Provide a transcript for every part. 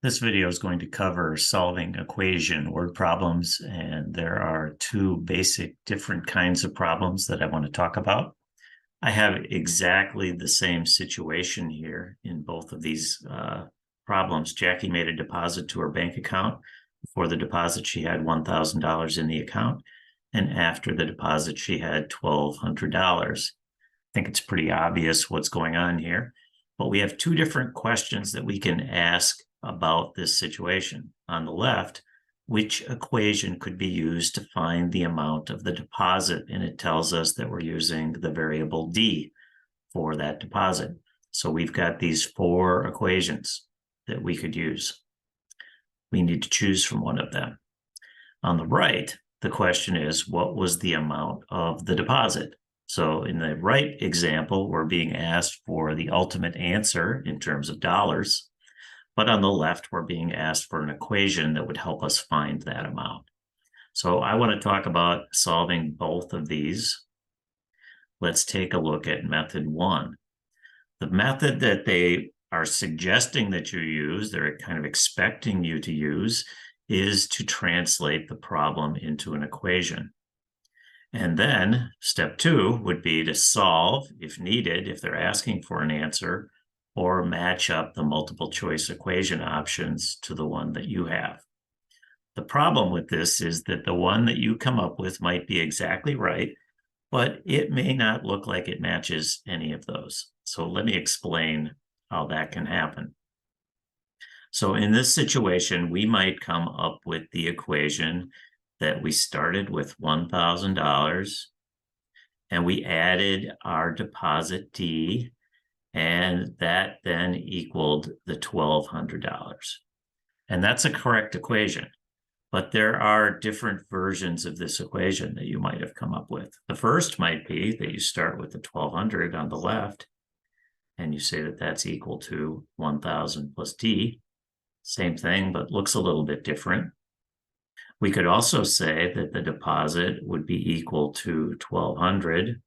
This video is going to cover solving equation word problems, and there are two basic different kinds of problems that I want to talk about. I have exactly the same situation here in both of these problems. Jackie made a deposit to her bank account. Before the deposit, she had $1,000 in the account, and after the deposit, she had $1,200. I think it's pretty obvious what's going on here, but we have two different questions that we can ask about this situation. On the left, which equation could be used to find the amount of the deposit? And it tells us that we're using the variable d for that deposit. So we've got these four equations that we could use. We need to choose from one of them. On the right, the question is, what was the amount of the deposit? So in the right example, we're being asked for the ultimate answer in terms of dollars. But on the left, we're being asked for an equation that would help us find that amount. So I want to talk about solving both of these. Let's take a look at method one. The method that they are suggesting that you use, they're kind of expecting you to use, is to translate the problem into an equation. And then step two would be to solve, if needed, if they're asking for an answer, or match up the multiple choice equation options to the one that you have. The problem with this is that the one that you come up with might be exactly right, but it may not look like it matches any of those. So let me explain how that can happen. So in this situation, we might come up with the equation that we started with $1,000 and we added our deposit D, and that then equaled the $1,200. And that's a correct equation, but there are different versions of this equation that you might have come up with. The first might be that you start with the 1,200 on the left, and you say that that's equal to 1,000 plus D. Same thing, but looks a little bit different. We could also say that the deposit would be equal to 1,200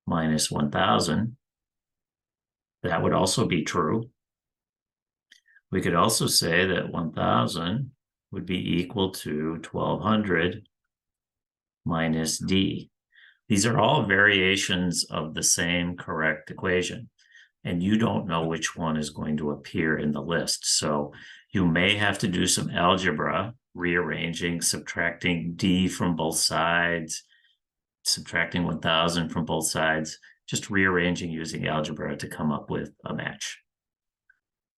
minus 1,000. That would also be true. We could also say that 1,000 would be equal to 1,200 minus D. These are all variations of the same correct equation, and you don't know which one is going to appear in the list. So you may have to do some algebra, rearranging, subtracting D from both sides, subtracting 1,000 from both sides, just rearranging using algebra to come up with a match.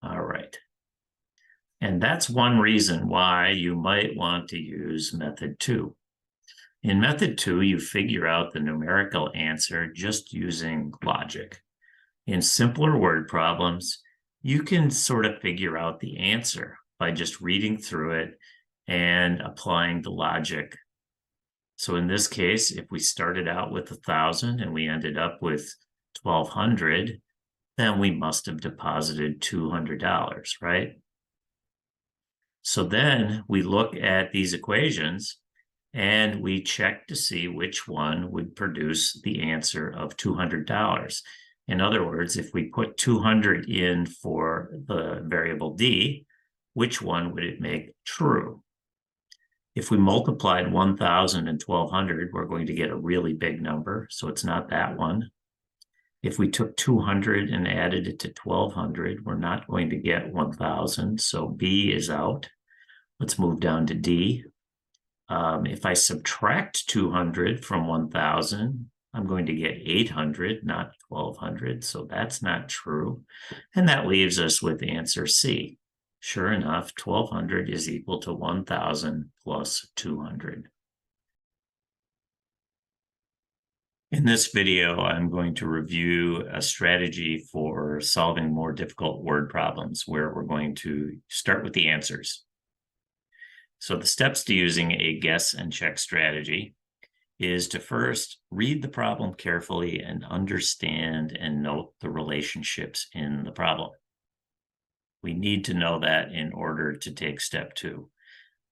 All right. And that's one reason why you might want to use method two. In method two, you figure out the numerical answer just using logic. In simpler word problems, you can sort of figure out the answer by just reading through it and applying the logic. So in this case, if we started out with 1,000 and we ended up with 1,200, then we must have deposited $200, right? So then we look at these equations and we check to see which one would produce the answer of $200. In other words, if we put 200 in for the variable D, which one would it make true? If we multiplied 1,000 and 1,200, we're going to get a really big number, so it's not that one. If we took 200 and added it to 1,200, we're not going to get 1,000, so B is out. Let's move down to D. If I subtract 200 from 1,000, I'm going to get 800, not 1,200, so that's not true. And that leaves us with answer C. Sure enough, 1,200 is equal to 1,000 plus 200. In this video, I'm going to review a strategy for solving more difficult word problems where we're going to start with the answers. So the steps to using a guess and check strategy is to first read the problem carefully and understand and note the relationships in the problem. We need to know that in order to take step two.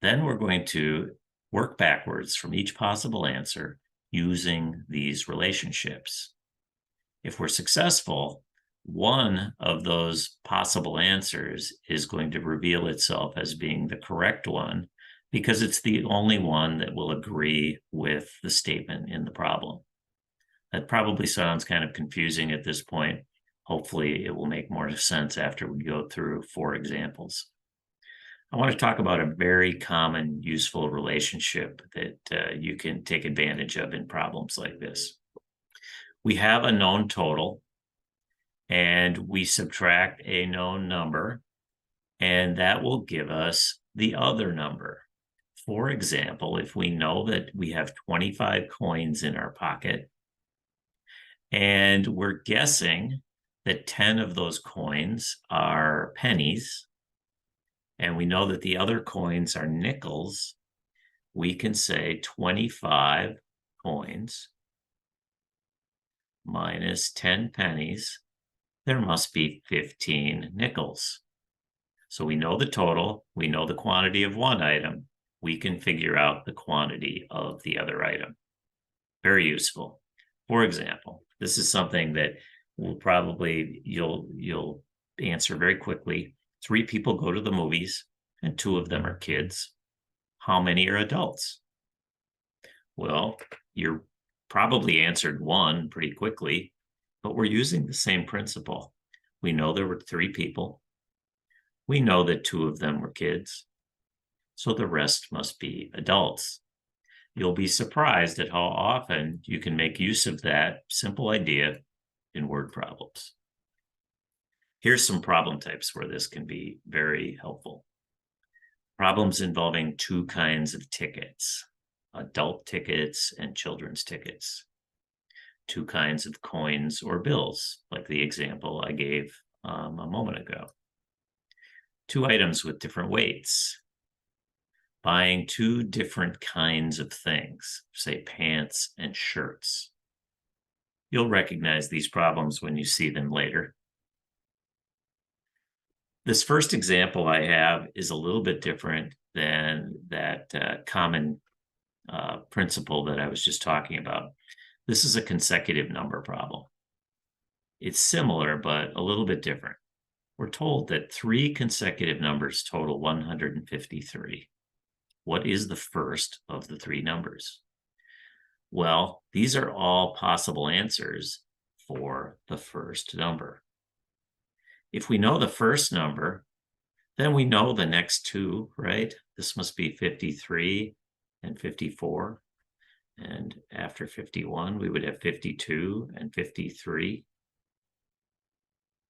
Then we're going to work backwards from each possible answer using these relationships. If we're successful, one of those possible answers is going to reveal itself as being the correct one because it's the only one that will agree with the statement in the problem. That probably sounds kind of confusing at this point. Hopefully, it will make more sense after we go through 4 examples. I want to talk about a very common useful relationship that you can take advantage of in problems like this. We have a known total, and we subtract a known number, and that will give us the other number. For example, if we know that we have 25 coins in our pocket, and we're guessing that 10 of those coins are pennies, and we know that the other coins are nickels, we can say 25 coins minus 10 pennies, there must be 15 nickels. So we know the total, we know the quantity of one item, we can figure out the quantity of the other item. Very useful. For example, this is something that will probably you'll answer very quickly. 3 people go to the movies and 2 of them are kids. How many are adults? Well, you're probably answered 1 pretty quickly, but we're using the same principle. We know there were 3 people. We know that 2 of them were kids. So the rest must be adults. You'll be surprised at how often you can make use of that simple idea in word problems. Here's some problem types where this can be very helpful. Problems involving 2 kinds of tickets, adult tickets and children's tickets. 2 kinds of coins or bills, like the example I gave a moment ago. 2 items with different weights. Buying 2 different kinds of things, say pants and shirts. You'll recognize these problems when you see them later. This first example I have is a little bit different than that common principle that I was just talking about. This is a consecutive number problem. It's similar, but a little bit different. We're told that 3 consecutive numbers total 153. What is the first of the 3 numbers? Well, these are all possible answers for the first number. If we know the first number, then we know the next 2, right? This must be 53 and 54. And after 51, we would have 52 and 53.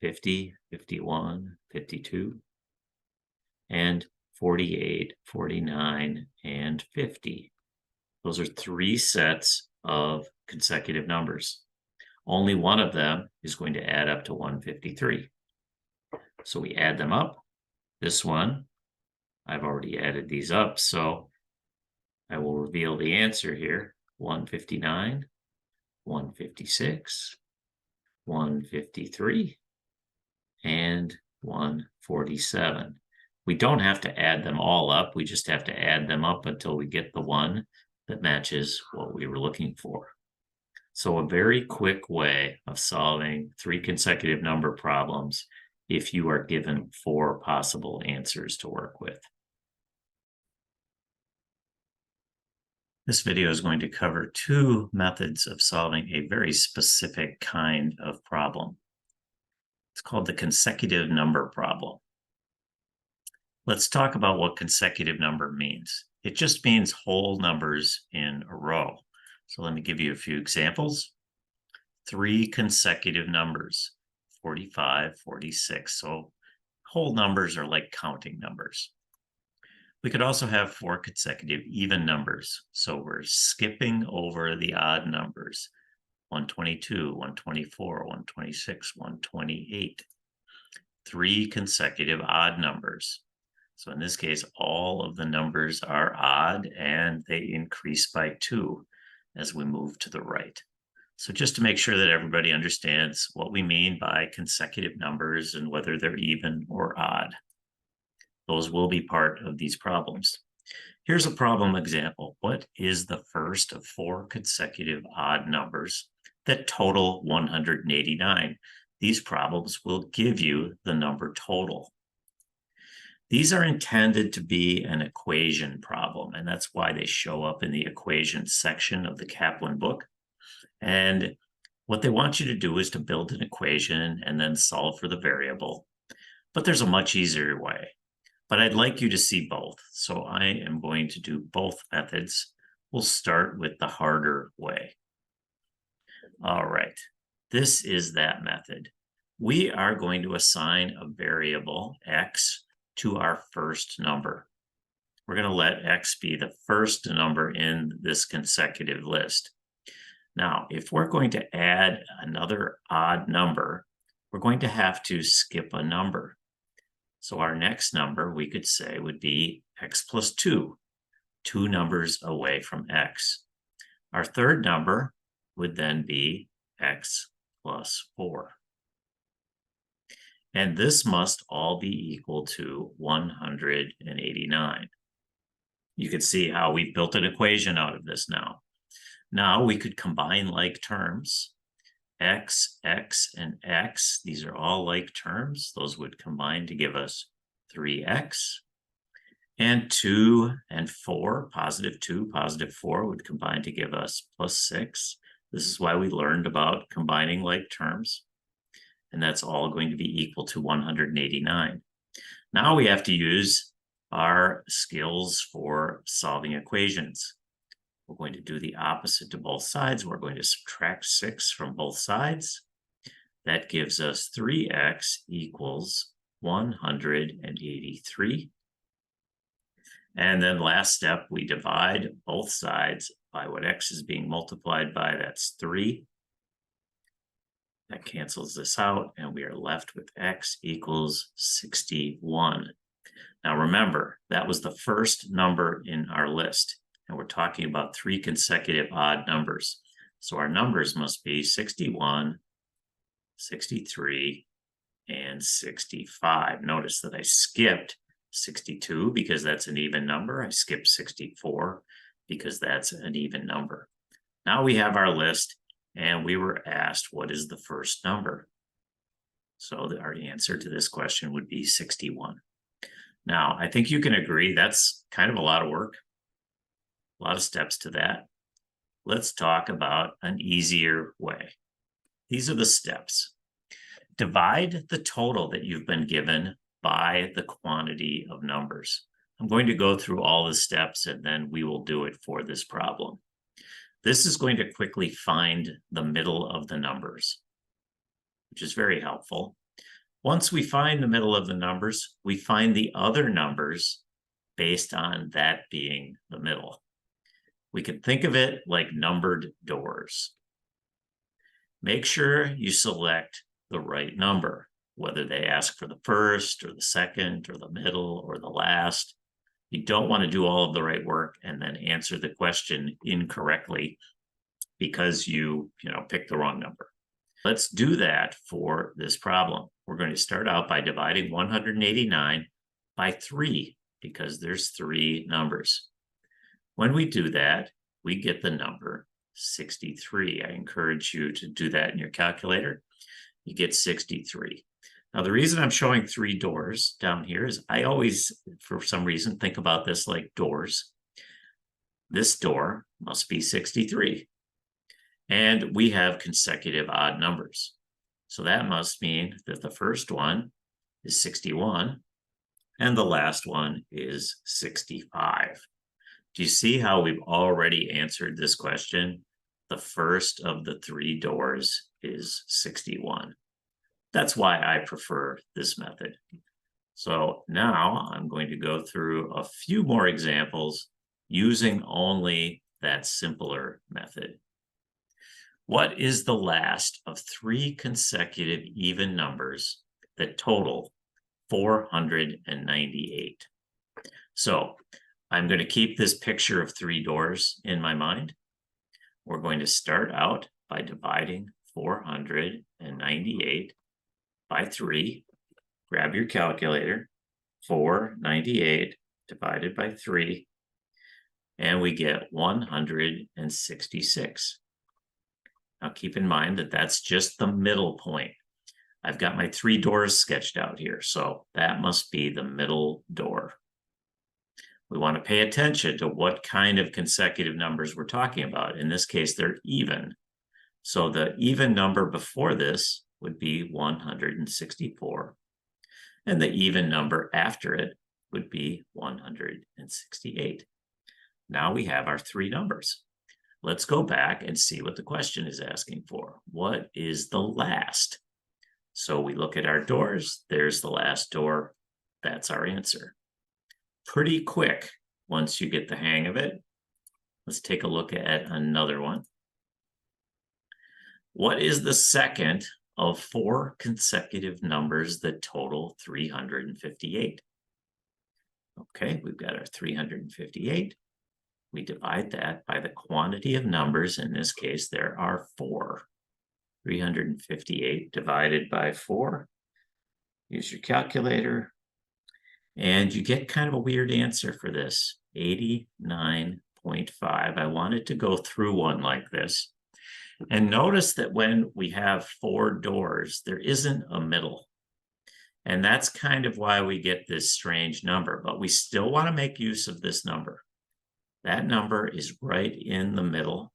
50, 51, 52. And 48, 49, and 50. Those are 3 sets of consecutive numbers. Only one of them is going to add up to 153. So we add them up. This one, I've already added these up, so I will reveal the answer here. 159, 156, 153, and 147. We don't have to add them all up. We just have to add them up until we get the one that matches what we were looking for. So a very quick way of solving 3 consecutive number problems if you are given 4 possible answers to work with. This video is going to cover 2 methods of solving a very specific kind of problem. It's called the consecutive number problem. Let's talk about what consecutive number means. It just means whole numbers in a row. So let me give you a few examples. 3 consecutive numbers, 45, 46. So whole numbers are like counting numbers. We could also have 4 consecutive even numbers. So we're skipping over the odd numbers. 122, 124, 126, 128. 3 consecutive odd numbers. So in this case, all of the numbers are odd and they increase by 2 as we move to the right. So just to make sure that everybody understands what we mean by consecutive numbers and whether they're even or odd. Those will be part of these problems. Here's a problem example. What is the first of 4 consecutive odd numbers that total 189? these problems will give you the number total. These are intended to be an equation problem, and that's why they show up in the equations section of the Kaplan book. And what they want you to do is to build an equation and then solve for the variable. But there's a much easier way. But I'd like you to see both. So I am going to do both methods. We'll start with the harder way. All right, this is that method. We are going to assign a variable x to our first number. We're going to let x be the first number in this consecutive list. Now, if we're going to add another odd number, we're going to have to skip a number. So our next number, we could say, would be x plus 2, 2 numbers away from x. Our third number would then be x plus 4. And this must all be equal to 189. You can see how we built an equation out of this now. Now we could combine like terms. X, x, and x, these are all like terms. Those would combine to give us 3x. And 2 and 4, positive 2, positive 4 would combine to give us plus 6. This is why we learned about combining like terms. And that's all going to be equal to 189. Now we have to use our skills for solving equations. We're going to do the opposite to both sides. We're going to subtract 6 from both sides. That gives us 3x equals 183. And then last step, we divide both sides by what x is being multiplied by. That's 3. That cancels this out, and we are left with x equals 61. Now remember, that was the first number in our list, and we're talking about 3 consecutive odd numbers. So our numbers must be 61, 63, and 65. Notice that I skipped 62 because that's an even number. I skipped 64 because that's an even number. Now we have our list, and we were asked, what is the first number? So our answer to this question would be 61. Now, I think you can agree that's kind of a lot of work, a lot of steps to that. Let's talk about an easier way. These are the steps. Divide the total that you've been given by the quantity of numbers. I'm going to go through all the steps, and then we will do it for this problem. This is going to quickly find the middle of the numbers, which is very helpful. Once we find the middle of the numbers, we find the other numbers based on that being the middle. We can think of it like numbered doors. Make sure you select the right number, whether they ask for the first or the second or the middle or the last. You don't want to do all of the right work and then answer the question incorrectly because you picked the wrong number. Let's do that for this problem. We're going to start out by dividing 189 by 3 because there's 3 numbers. When we do that, we get the number 63. I encourage you to do that in your calculator. You get 63. Now, the reason I'm showing 3 doors down here is I always, for some reason, think about this like doors. This door must be 63. And we have consecutive odd numbers. So that must mean that the first one is 61 and the last one is 65. Do you see how we've already answered this question? The first of the 3 doors is 61. That's why I prefer this method. So now I'm going to go through a few more examples using only that simpler method. What is the last of 3 consecutive even numbers that total 498? So I'm going to keep this picture of 3 doors in my mind. We're going to start out by dividing 498 by 3. Grab your calculator. 498 divided by 3. And we get 166. Now keep in mind that that's just the middle point. I've got my 3 doors sketched out here, so that must be the middle door. We want to pay attention to what kind of consecutive numbers we're talking about. In this case, they're even. So the even number before this would be 164. And the even number after it would be 168. Now we have our 3 numbers. Let's go back and see what the question is asking for. What is the last? So we look at our doors. There's the last door. That's our answer. Pretty quick once you get the hang of it. Let's take a look at another one. What is the second of 4 consecutive numbers that total 358? Okay, we've got our 358. We divide that by the quantity of numbers. In this case, there are 4. 358 divided by 4. Use your calculator. And you get kind of a weird answer for this, 89.5. I wanted to go through one like this. And notice that when we have 4 doors, there isn't a middle. And that's kind of why we get this strange number, but we still want to make use of this number. That number is right in the middle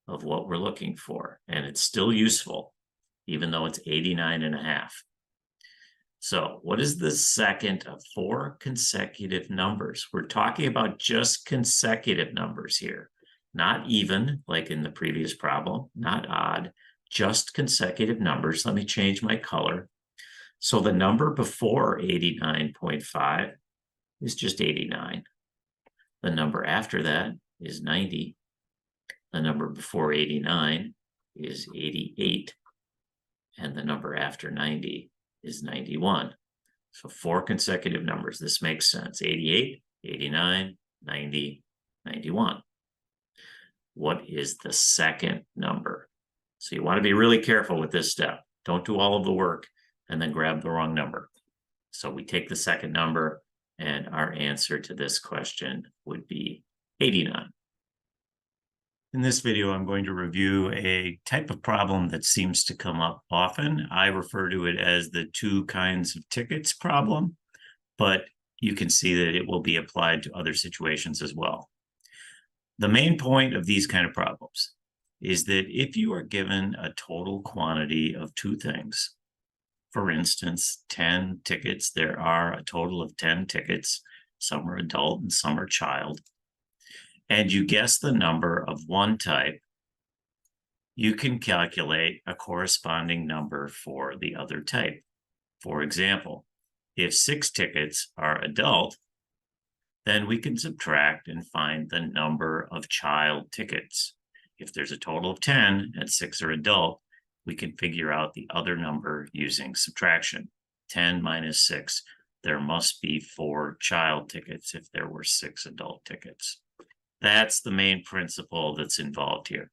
of what we're looking for, and it's still useful, even though it's 89.5. So what is the second of 4 consecutive numbers? We're talking about just consecutive numbers here, not even like in the previous problem, not odd, just consecutive numbers. Let me change my color. So the number before 89.5 is just 89. The number after that is 90. The number before 89 is 88. And the number after 90 is 91. So 4 consecutive numbers. This makes sense. 88, 89, 90, 91. What is the second number? So you want to be really careful with this step. Don't do all of the work and then grab the wrong number. So we take the second number, and our answer to this question would be 89. In this video, I'm going to review a type of problem that seems to come up often. I refer to it as the 2 kinds of tickets problem, but you can see that it will be applied to other situations as well. The main point of these kind of problems is that if you are given a total quantity of 2 things, for instance, 10 tickets, there are a total of 10 tickets, some are adult and some are child, and you guess the number of one type, you can calculate a corresponding number for the other type. For example, if 6 tickets are adult, then we can subtract and find the number of child tickets. If there's a total of 10 and 6 are adult, we can figure out the other number using subtraction. 10 minus 6, there must be 4 child tickets if there were 6 adult tickets. That's the main principle that's involved here.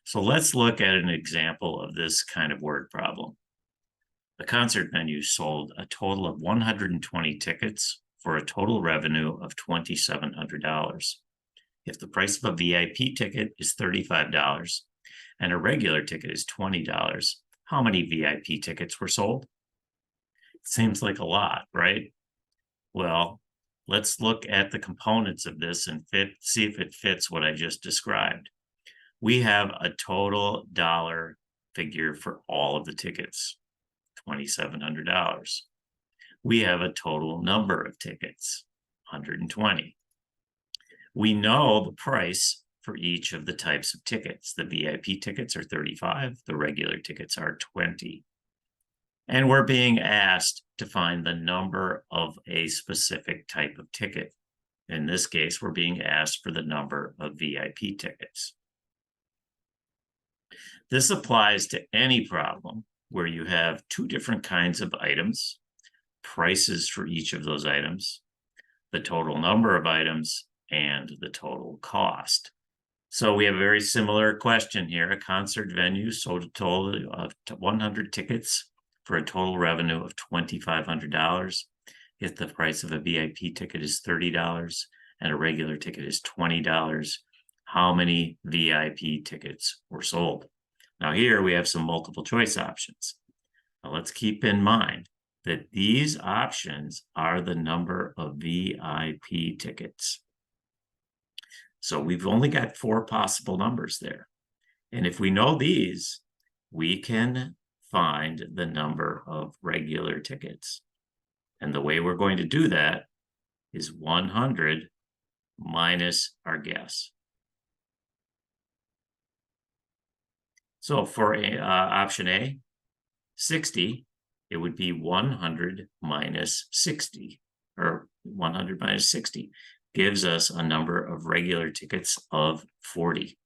So let's look at an example of this kind of word problem. The concert venue sold a total of 120 tickets for a total revenue of $2,700. If the price of a VIP ticket is $35 and a regular ticket is $20, how many VIP tickets were sold? It seems like a lot, right? Well, let's look at the components of this and see if it fits what I just described. We have a total dollar figure for all of the tickets, $2,700. We have a total number of tickets, 120. We know the price for each of the types of tickets. The VIP tickets are $35, the regular tickets are $20. And we're being asked to find the number of a specific type of ticket. In this case, we're being asked for the number of VIP tickets. This applies to any problem where you have 2 different kinds of items, prices for each of those items, the total number of items, and the total cost. So we have a very similar question here. A concert venue sold a total of 100 tickets for a total revenue of $2,500. If the price of a VIP ticket is $30 and a regular ticket is $20, how many VIP tickets were sold? Now here we have some multiple choice options. Now let's keep in mind that these options are the number of VIP tickets. So we've only got 4 possible numbers there. And if we know these, we can find the number of regular tickets. And the way we're going to do that is 100 minus our guess. So for option A, 60, it would be 100 minus 60, or 100 minus 60 gives us a number of regular tickets of 40.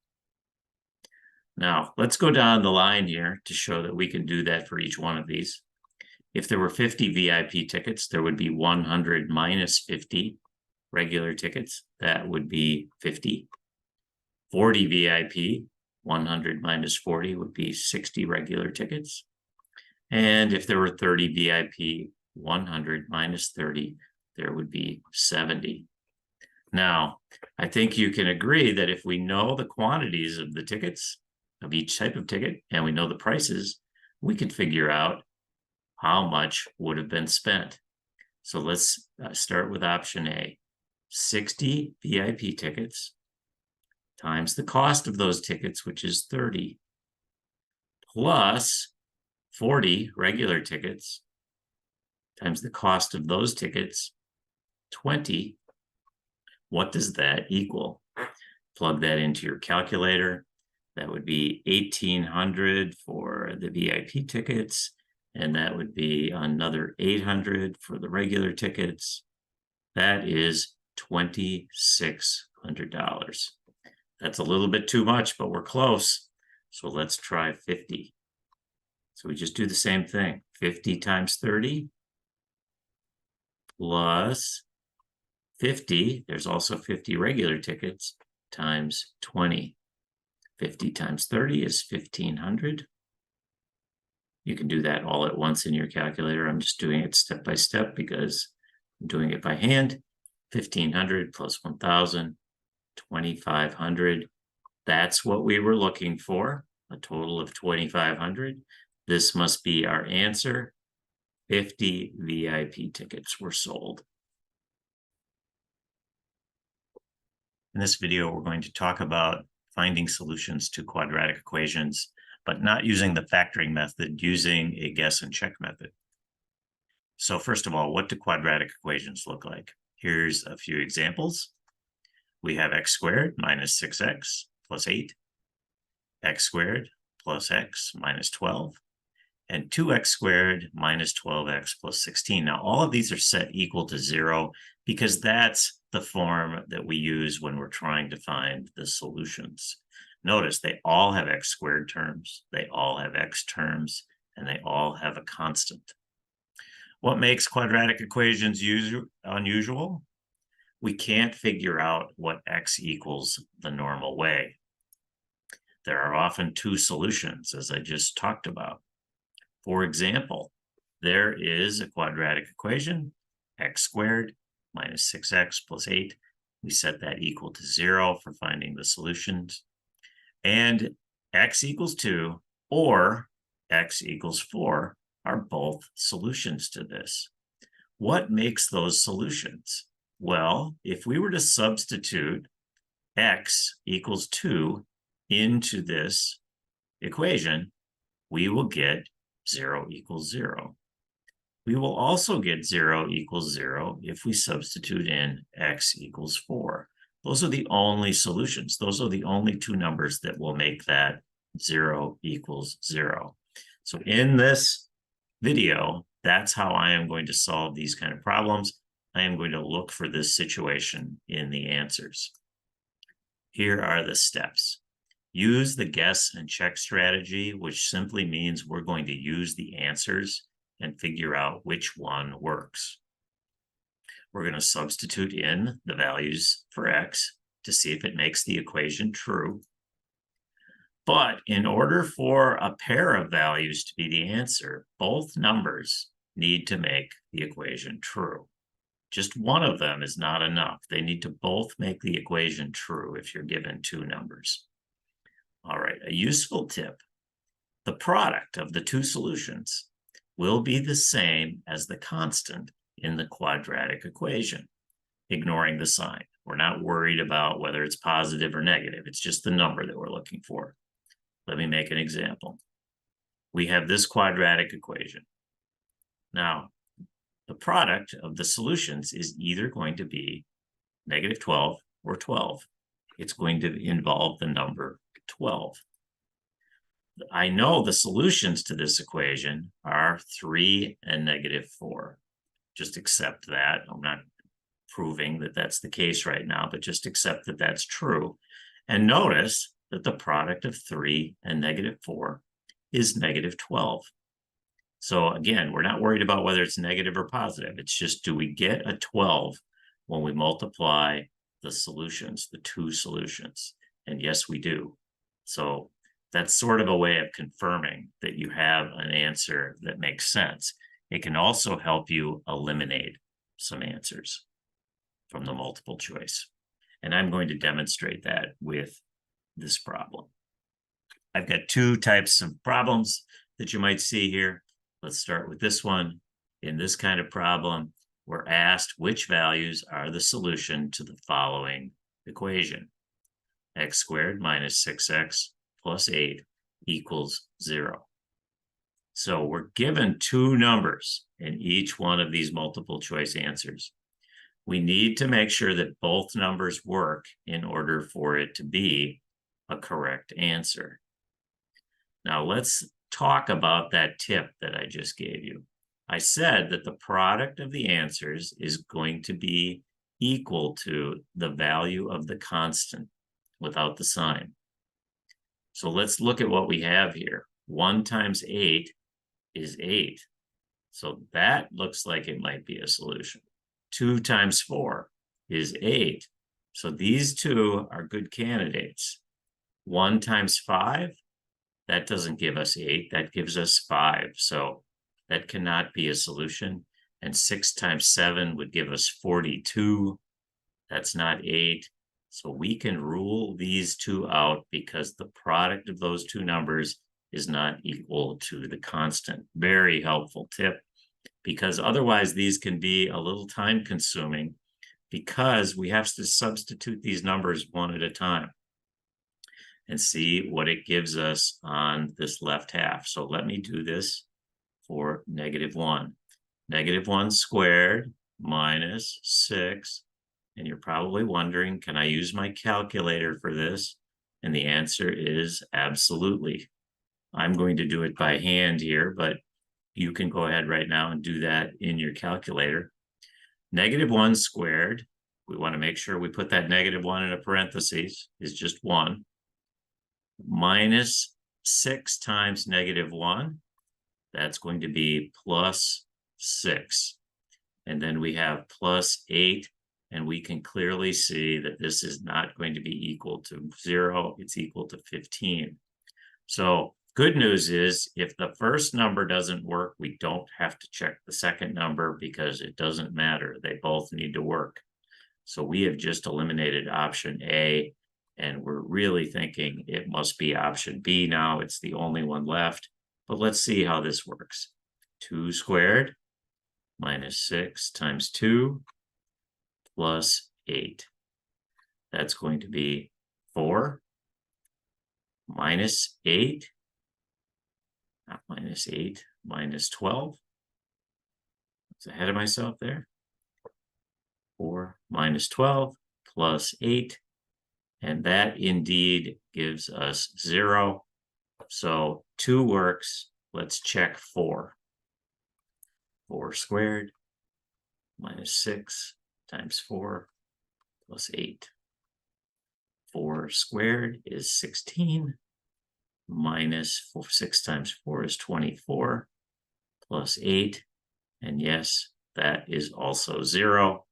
Now, let's go down the line here to show that we can do that for each one of these. If there were 50 VIP tickets, there would be 100 minus 50 regular tickets. That would be 50. 40 VIP, 100 minus 40 would be 60 regular tickets. And if there were 30 VIP, 100 minus 30, there would be 70. Now, I think you can agree that if we know the quantities of the tickets, of each type of ticket, and we know the prices, we can figure out how much would have been spent. So let's start with option A. 60 VIP tickets times the cost of those tickets, which is 30, plus 40 regular tickets times the cost of those tickets, 20. What does that equal? Plug that into your calculator. That would be 1,800 for the VIP tickets, and that would be another 800 for the regular tickets. That is $2,600. That's a little bit too much, but we're close. So let's try 50. So we just do the same thing. 50 times 30 plus 50. There's also 50 regular tickets times 20. 50 times 30 is 1,500. You can do that all at once in your calculator. I'm just doing it step by step because I'm doing it by hand. 1,500 plus 1,000, 2,500. That's what we were looking for, a total of 2,500. This must be our answer. 50 VIP tickets were sold. In this video, we're going to talk about finding solutions to quadratic equations, but not using the factoring method, using a guess and check method. So first of all, what do quadratic equations look like? Here's a few examples. We have x squared minus 6x plus 8, x squared plus x minus 12, and 2x squared minus 12x plus 16. Now, all of these are set equal to 0 because that's the form that we use when we're trying to find the solutions. Notice they all have x squared terms, they all have x terms, and they all have a constant. What makes quadratic equations unusual? We can't figure out what x equals the normal way. There are often 2 solutions, as I just talked about. For example, there is a quadratic equation, x squared minus 6x plus 8. We set that equal to 0 for finding the solutions. And x equals 2 or x equals 4 are both solutions to this. What makes those solutions? Well, if we were to substitute x equals 2 into this equation, we will get 0 equals 0. We will also get 0 equals 0 if we substitute in x equals 4. Those are the only solutions. Those are the only 2 numbers that will make that 0 equals 0. So in this video, that's how I am going to solve these kind of problems. I am going to look for this situation in the answers. Here are the steps. Use the guess and check strategy, which simply means we're going to use the answers and figure out which one works. We're going to substitute in the values for x to see if it makes the equation true. But in order for a pair of values to be the answer, both numbers need to make the equation true. Just one of them is not enough. They need to both make the equation true if you're given 2 numbers. All right, a useful tip. The product of the 2 solutions will be the same as the constant in the quadratic equation, ignoring the sign. We're not worried about whether it's positive or negative. It's just the number that we're looking for. Let me make an example. We have this quadratic equation. Now, the product of the solutions is either going to be negative 12 or 12. It's going to involve the number 12. I know the solutions to this equation are 3 and negative 4. Just accept that. I'm not proving that that's the case right now, but just accept that that's true. And notice that the product of 3 and negative 4 is negative 12. So again, we're not worried about whether it's negative or positive. It's just, do we get a 12 when we multiply the solutions, the two solutions? And yes, we do. So that's sort of a way of confirming that you have an answer that makes sense. It can also help you eliminate some answers from the multiple choice. And I'm going to demonstrate that with this problem. I've got two types of problems that you might see here. Let's start with this one. In this kind of problem, we're asked which values are the solution to the following equation. X squared minus 6x plus 8 equals 0. So we're given two numbers in each one of these multiple choice answers. We need to make sure that both numbers work in order for it to be a correct answer. Now let's talk about that tip that I just gave you. I said that the product of the answers is going to be equal to the value of the constant without the sign. So let's look at what we have here. 1 times 8 is 8. So that looks like it might be a solution. 2 times 4 is 8. So these two are good candidates. 1 times 5, that doesn't give us 8, that gives us 5. So that cannot be a solution. And 6 times 7 would give us 42. That's not 8. So we can rule these two out because the product of those two numbers is not equal to the constant. Very helpful tip, because otherwise these can be a little time consuming because we have to substitute these numbers one at a time and see what it gives us on this left half. So let me do this for -1. -1 squared minus 6. And you're probably wondering, can I use my calculator for this? And the answer is absolutely. I'm going to do it by hand here, but you can go ahead right now and do that in your calculator. -1 squared, we want to make sure we put that -1 in a parentheses, is just 1. Minus 6 times -1, that's going to be plus 6. And then we have plus 8. And we can clearly see that this is not going to be equal to 0. It's equal to 15. So good news is if the first number doesn't work, we don't have to check the second number because it doesn't matter. They both need to work. So we have just eliminated option A, and we're really thinking it must be option B now. It's the only one left. But let's see how this works. 2 squared minus 6 times 2 plus 8. That's going to be 4 minus 8, not minus 8, minus 12. I was ahead of myself there. 4 minus 12 plus 8. And that indeed gives us 0. So 2 works. Let's check 4. 4 squared minus 6 times 4 plus 8. 4 squared is 16 minus 6 times 4 is 24 plus 8. And yes, that is also 0.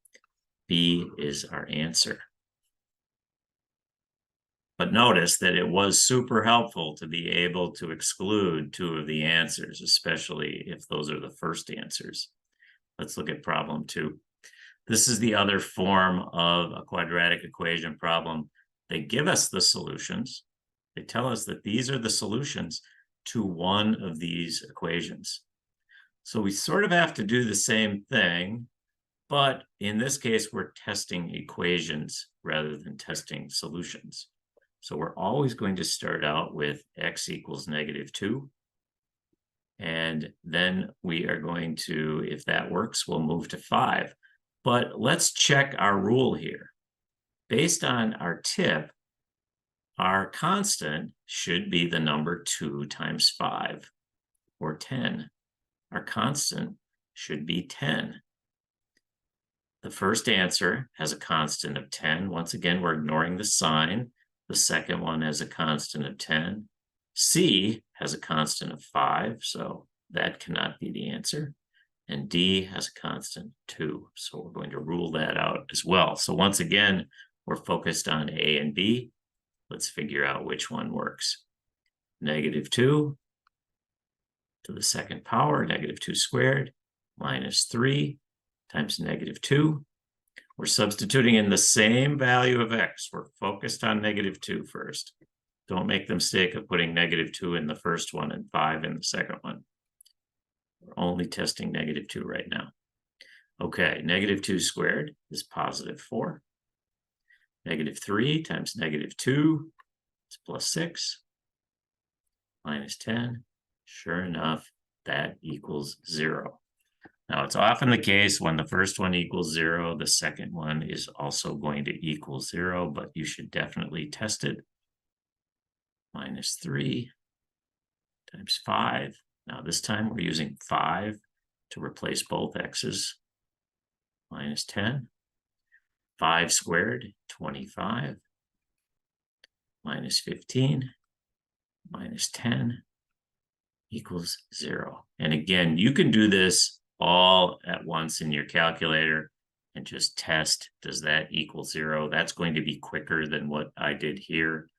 B is our answer. But notice that it was super helpful to be able to exclude 2 of the answers, especially if those are the first answers. Let's look at problem 2. This is the other form of a quadratic equation problem. They give us the solutions. They tell us that these are the solutions to one of these equations. So we sort of have to do the same thing, but in this case, we're testing equations rather than testing solutions. So we're always going to start out with x equals -2. And then we are going to, if that works, we'll move to 5. But let's check our rule here. Based on our tip, our constant should be the number 2 times 5, or 10. Our constant should be 10. The first answer has a constant of 10. Once again, we're ignoring the sign. The second one has a constant of 10. C has a constant of 5, so that cannot be the answer. And D has a constant 2, so we're going to rule that out as well. So once again, we're focused on A and B. Let's figure out which one works. -2 to the second power, -2 squared, minus 3 times -2. We're substituting in the same value of x. We're focused on -2 first. Don't make the mistake of putting -2 in the first one and 5 in the second one. We're only testing -2 right now. Okay, -2 squared is +4. -3 times -2 is +6. Minus 10. Sure enough, that equals 0. Now, it's often the case when the first one equals 0, the second one is also going to equal 0, but you should definitely test it. -3 times 5. Now, this time we're using 5 to replace both x's. -10. 5 squared, 25. -15. -10 equals 0. And again, you can do this all at once in your calculator and just test, does that equal 0? That's going to be quicker than what I did here.